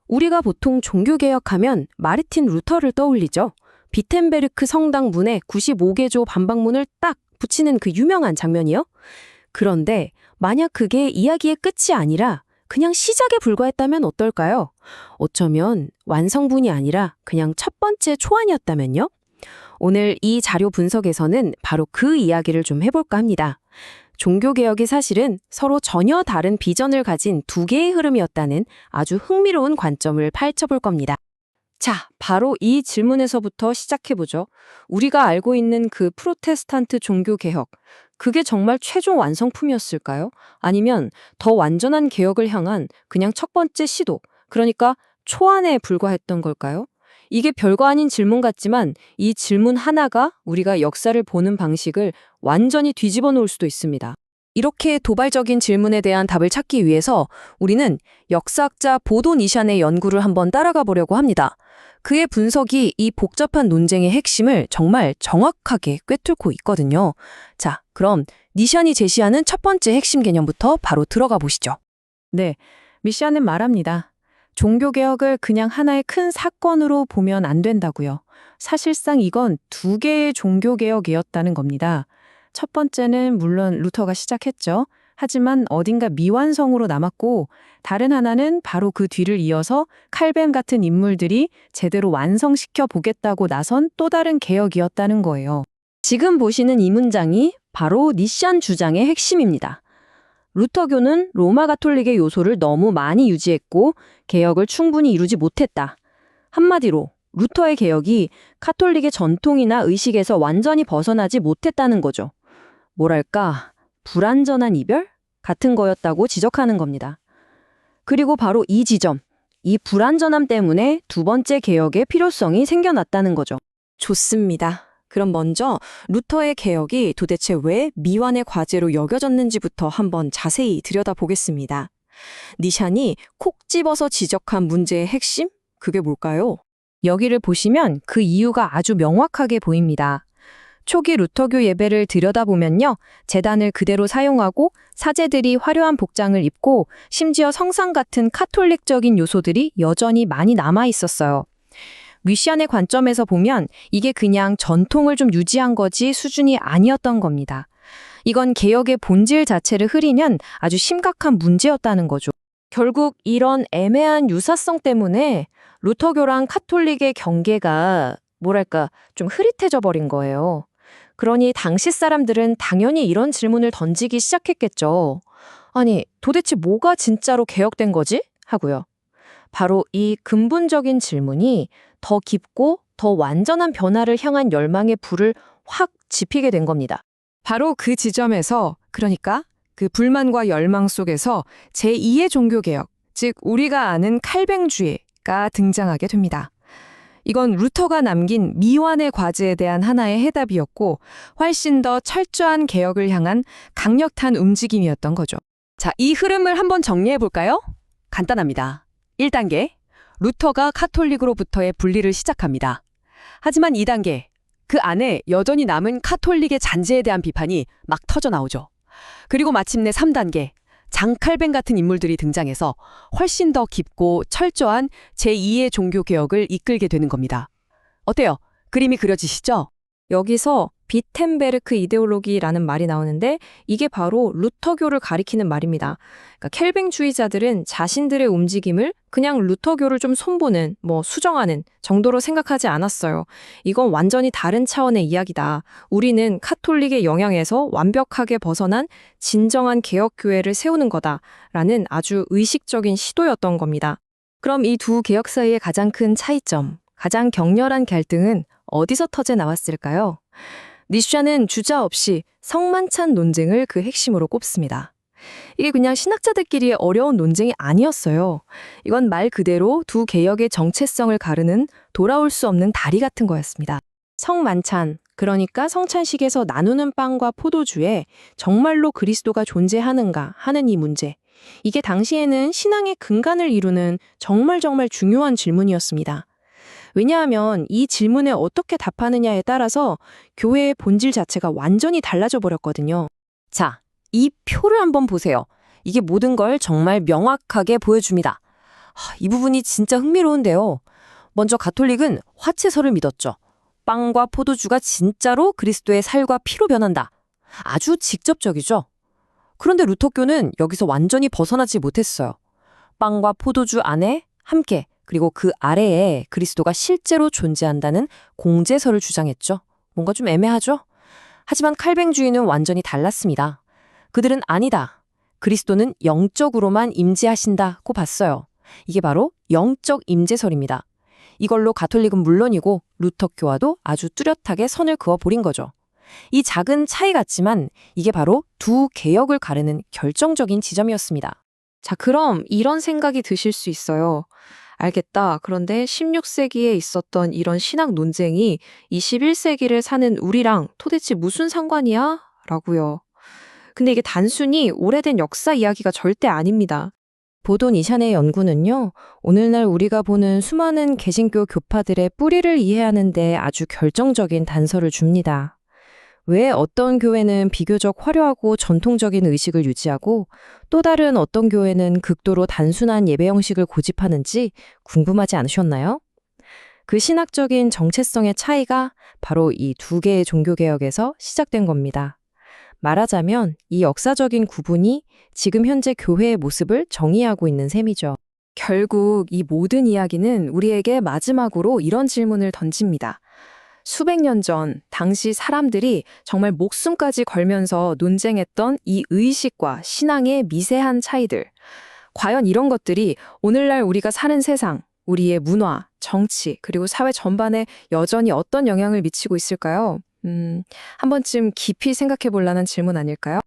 우리가 보통 종교개혁하면 마르틴 루터를 떠올리죠. 비텐베르크 성당 문에 95개조 반박문을 딱 붙이는 그 유명한 장면이요. 그런데 만약 그게 이야기의 끝이 아니라 그냥 시작에 불과했다면 어떨까요? 어쩌면 완성분이 아니라 그냥 첫 번째 초안이었다면요? 오늘 이 자료 분석에서는 바로 그 이야기를 좀 해볼까 합니다. 종교개혁이 사실은 서로 전혀 다른 비전을 가진 두 개의 흐름이었다는 아주 흥미로운 관점을 파헤쳐볼 겁니다. 자, 바로 이 질문에서부터 시작해보죠. 우리가 알고 있는 그 프로테스탄트 종교개혁, 그게 정말 최종 완성품이었을까요? 아니면 더 완전한 개혁을 향한 그냥 첫 번째 시도, 그러니까 초안에 불과했던 걸까요? 이게 별거 아닌 질문 같지만 이 질문 하나가 우리가 역사를 보는 방식을 완전히 뒤집어 놓을 수도 있습니다. 이렇게 도발적인 질문에 대한 답을 찾기 위해서 우리는 역사학자 보도 니샨의 연구를 한번 따라가 보려고 합니다. 그의 분석이 이 복잡한 논쟁의 핵심을 정말 정확하게 꿰뚫고 있거든요. 자, 그럼 니샨이 제시하는 첫 번째 핵심 개념부터 바로 들어가 보시죠. 네, 미샤는 말합니다. 종교개혁을 그냥 하나의 큰 사건으로 보면 안 된다고요. 사실상 이건 두 개의 종교개혁이었다는 겁니다. 첫 번째는 물론 루터가 시작했죠. 하지만 어딘가 미완성으로 남았고 다른 하나는 바로 그 뒤를 이어서 칼벤 같은 인물들이 제대로 완성시켜 보겠다고 나선 또 다른 개혁이었다는 거예요. 지금 보시는 이 문장이 바로 니샨 주장의 핵심입니다. 루터교는 로마 가톨릭의 요소를 너무 많이 유지했고 개혁을 충분히 이루지 못했다. 한마디로 루터의 개혁이 카톨릭의 전통이나 의식에서 완전히 벗어나지 못했다는 거죠. 뭐랄까, 불완전한 이별? 같은 거였다고 지적하는 겁니다. 그리고 바로 이 지점, 이 불완전함 때문에 두 번째 개혁의 필요성이 생겨났다는 거죠. 좋습니다. 그럼 먼저 루터의 개혁이 도대체 왜 미완의 과제로 여겨졌는지부터 한번 자세히 들여다보겠습니다. 니샨이 콕 집어서 지적한 문제의 핵심? 그게 뭘까요? 여기를 보시면 그 이유가 아주 명확하게 보입니다. 초기 루터교 예배를 들여다보면요. 제단을 그대로 사용하고 사제들이 화려한 복장을 입고 심지어 성상 같은 카톨릭적인 요소들이 여전히 많이 남아 있었어요. 위시안의 관점에서 보면 이게 그냥 전통을 좀 유지한 거지 수준이 아니었던 겁니다. 이건 개혁의 본질 자체를 흐리는 아주 심각한 문제였다는 거죠. 결국 이런 애매한 유사성 때문에 루터교랑 카톨릭의 경계가 뭐랄까 좀 흐릿해져 버린 거예요. 그러니 당시 사람들은 당연히 이런 질문을 던지기 시작했겠죠. 아니, 도대체 뭐가 진짜로 개혁된 거지? 하고요. 바로 이 근본적인 질문이 더 깊고 더 완전한 변화를 향한 열망의 불을 확 지피게 된 겁니다. 바로 그 지점에서, 그러니까 그 불만과 열망 속에서 제2의 종교개혁, 즉 우리가 아는 칼뱅주의가 등장하게 됩니다. 이건 루터가 남긴 미완의 과제에 대한 하나의 해답이었고 훨씬 더 철저한 개혁을 향한 강력한 움직임이었던 거죠. 자, 이 흐름을 한번 정리해 볼까요? 간단합니다. 1단계, 루터가 카톨릭으로부터의 분리를 시작합니다. 하지만 2단계, 그 안에 여전히 남은 카톨릭의 잔재에 대한 비판이 막 터져 나오죠. 그리고 마침내 3단계, 장칼뱅 같은 인물들이 등장해서 훨씬 더 깊고 철저한 제2의 종교개혁을 이끌게 되는 겁니다. 어때요? 그림이 그려지시죠? 여기서 비텐베르크 이데올로기라는 말이 나오는데 이게 바로 루터교를 가리키는 말입니다. 그러니까 켈뱅주의자들은 자신들의 움직임을 그냥 루터교를 좀 손보는, 수정하는 정도로 생각하지 않았어요. 이건 완전히 다른 차원의 이야기다. 우리는 카톨릭의 영향에서 완벽하게 벗어난 진정한 개혁교회를 세우는 거다라는 아주 의식적인 시도였던 겁니다. 그럼 이 두 개혁 사이의 가장 큰 차이점, 가장 격렬한 갈등은 어디서 터져 나왔을까요? 니샤는 주저없이 성만찬 논쟁을 그 핵심으로 꼽습니다. 이게 그냥 신학자들끼리의 어려운 논쟁이 아니었어요. 이건 말 그대로 두 개혁의 정체성을 가르는 돌아올 수 없는 다리 같은 거였습니다. 성만찬, 그러니까 성찬식에서 나누는 빵과 포도주에 정말로 그리스도가 존재하는가 하는 이 문제. 이게 당시에는 신앙의 근간을 이루는 정말 중요한 질문이었습니다. 왜냐하면 이 질문에 어떻게 답하느냐에 따라서 교회의 본질 자체가 완전히 달라져 버렸거든요. 자, 이 표를 한번 보세요. 이게 모든 걸 정말 명확하게 보여줍니다. 이 부분이 진짜 흥미로운데요. 먼저 가톨릭은 화채설을 믿었죠. 빵과 포도주가 진짜로 그리스도의 살과 피로 변한다. 아주 직접적이죠. 그런데 루터교는 여기서 완전히 벗어나지 못했어요. 빵과 포도주 안에 함께 그리고 그 아래에 그리스도가 실제로 존재한다는 공제설을 주장했죠. 뭔가 좀 애매하죠? 하지만 칼뱅주의는 완전히 달랐습니다. 그들은 아니다. 그리스도는 영적으로만 임재하신다고 봤어요. 이게 바로 영적 임재설입니다. 이걸로 가톨릭은 물론이고 루터교와도 아주 뚜렷하게 선을 그어버린 거죠. 이 작은 차이 같지만 이게 바로 두 개혁을 가르는 결정적인 지점이었습니다. 자, 그럼 이런 생각이 드실 수 있어요. 알겠다. 그런데 16세기에 있었던 이런 신학 논쟁이 21세기를 사는 우리랑 도대체 무슨 상관이야? 라고요. 근데 이게 단순히 오래된 역사 이야기가 절대 아닙니다. 보도 니샨의 연구는요, 오늘날 우리가 보는 수많은 개신교 교파들의 뿌리를 이해하는 데 아주 결정적인 단서를 줍니다. 왜 어떤 교회는 비교적 화려하고 전통적인 의식을 유지하고 또 다른 어떤 교회는 극도로 단순한 예배 형식을 고집하는지 궁금하지 않으셨나요? 그 신학적인 정체성의 차이가 바로 이 두 개의 종교개혁에서 시작된 겁니다. 말하자면 이 역사적인 구분이 지금 현재 교회의 모습을 정의하고 있는 셈이죠. 결국 이 모든 이야기는 우리에게 마지막으로 이런 질문을 던집니다. 수백 년 전 당시 사람들이 정말 목숨까지 걸면서 논쟁했던 이 의식과 신앙의 미세한 차이들. 과연 이런 것들이 오늘날 우리가 사는 세상, 우리의 문화, 정치, 그리고 사회 전반에 여전히 어떤 영향을 미치고 있을까요? 한 번쯤 깊이 생각해 볼 만한 질문 아닐까요?